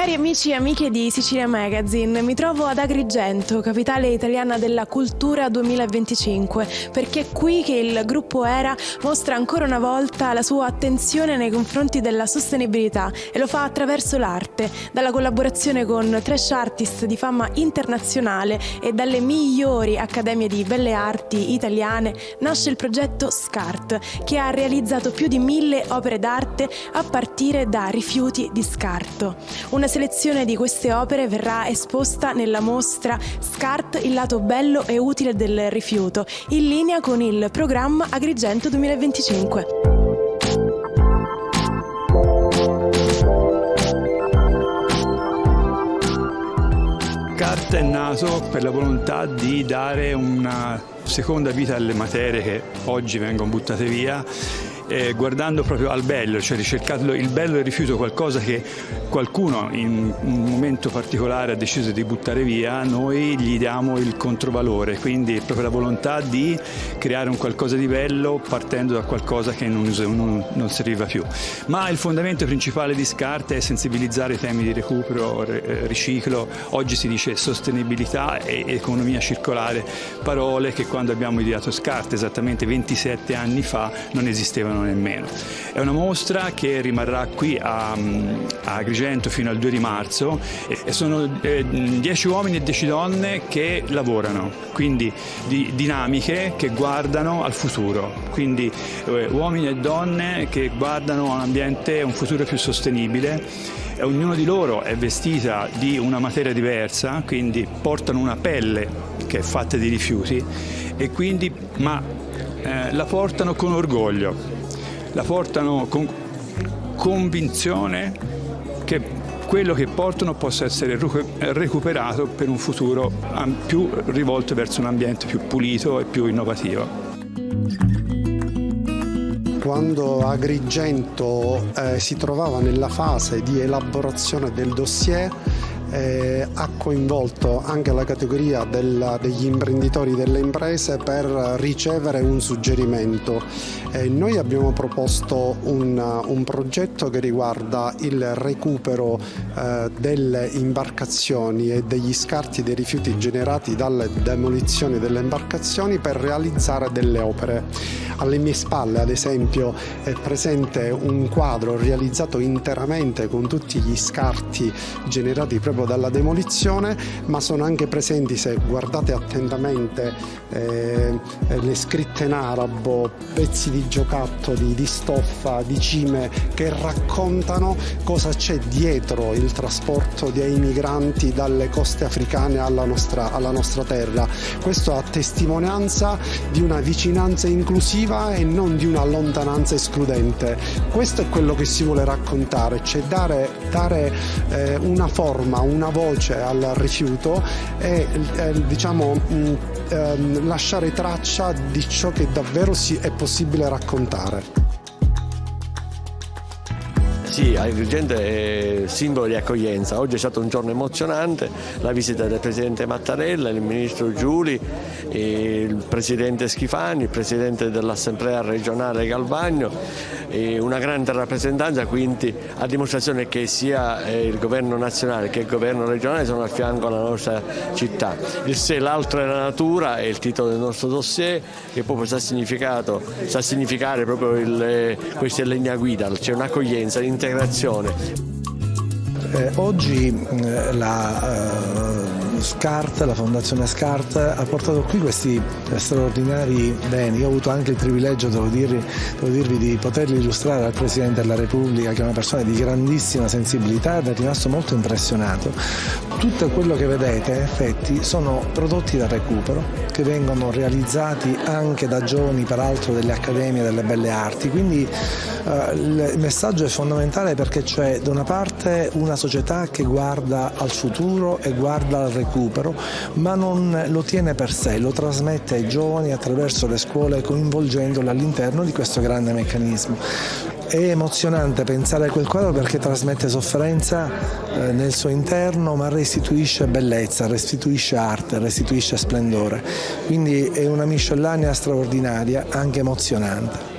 Cari amici e amiche di Sicilia Magazine, mi trovo ad Agrigento, capitale italiana della cultura 2025, perché è qui che il gruppo ERA mostra ancora una volta la sua attenzione nei confronti della sostenibilità e lo fa attraverso l'arte, dalla collaborazione con trash artist di fama internazionale e dalle migliori accademie di belle arti italiane nasce il progetto SCART, che ha realizzato più di 1000 opere d'arte a partire da rifiuti di scarto. Una selezione di queste opere verrà esposta nella mostra SCART, il lato bello e utile del rifiuto, in linea con il programma Agrigento 2025. SCART è nato per la volontà di dare una seconda vita alle materie che oggi vengono buttate via, guardando proprio al bello, cioè ricercando il bello del rifiuto, qualcosa che qualcuno in un momento particolare ha deciso di buttare via, noi gli diamo il controvalore, quindi è proprio la volontà di creare un qualcosa di bello partendo da qualcosa che non serviva più. Ma il fondamento principale di SCART è sensibilizzare i temi di recupero, riciclo, oggi si dice sostenibilità e economia circolare, parole che quando abbiamo ideato SCART esattamente 27 anni fa non esistevano nemmeno. È una mostra che rimarrà qui a Agrigento fino al 2 di marzo e sono 10 uomini e 10 donne che lavorano, quindi dinamiche che guardano al futuro, quindi uomini e donne che guardano a un ambiente, un futuro più sostenibile. Ognuno di loro è vestita di una materia diversa, quindi portano una pelle che è fatta di rifiuti e quindi la portano con orgoglio. La portano con convinzione che quello che portano possa essere recuperato per un futuro più rivolto verso un ambiente più pulito e più innovativo. Quando Agrigento si trovava nella fase di elaborazione del dossier, ha coinvolto anche la categoria degli imprenditori delle imprese per ricevere un suggerimento. Noi abbiamo proposto un progetto che riguarda il recupero delle imbarcazioni e degli scarti dei rifiuti generati dalle demolizioni delle imbarcazioni per realizzare delle opere. Alle mie spalle, ad esempio, è presente un quadro realizzato interamente con tutti gli scarti generati proprio dalla demolizione, ma sono anche presenti, se guardate attentamente, le scritte in arabo, pezzi di giocattoli, di stoffa, di cime che raccontano cosa c'è dietro il trasporto dei migranti dalle coste africane alla nostra terra. Questo a testimonianza di una vicinanza inclusiva e non di una lontananza escludente. Questo è quello che si vuole raccontare, cioè dare una forma, una voce al rifiuto e lasciare traccia di ciò che davvero è possibile raccontare. Sì, Agrigento è simbolo di accoglienza. Oggi è stato un giorno emozionante, la visita del Presidente Mattarella, il Ministro Giuli, il Presidente Schifani, il Presidente dell'Assemblea regionale Galvagno, una grande rappresentanza, quindi a dimostrazione che sia il Governo nazionale che il Governo regionale sono a fianco alla nostra città. Il se, l'altro è la natura è il titolo del nostro dossier, che proprio sa significare proprio questa è linea guida, c'è un'accoglienza, l'integrazione. Oggi la Fondazione SCART ha portato qui questi straordinari beni. Io ho avuto anche il privilegio, devo dirvi, di poterli illustrare al Presidente della Repubblica, che è una persona di grandissima sensibilità ed è rimasto molto impressionato. Tutto quello che vedete, in effetti, sono prodotti da recupero che vengono realizzati anche da giovani, peraltro, delle accademie delle belle arti. Quindi il messaggio è fondamentale, perché c'è da una parte una società che guarda al futuro e guarda al recupero, ma non lo tiene per sé, lo trasmette ai giovani attraverso le scuole, coinvolgendoli all'interno di questo grande meccanismo. È emozionante pensare a quel quadro, perché trasmette sofferenza nel suo interno, ma restituisce bellezza, restituisce arte, restituisce splendore. Quindi è una miscellanea straordinaria, anche emozionante.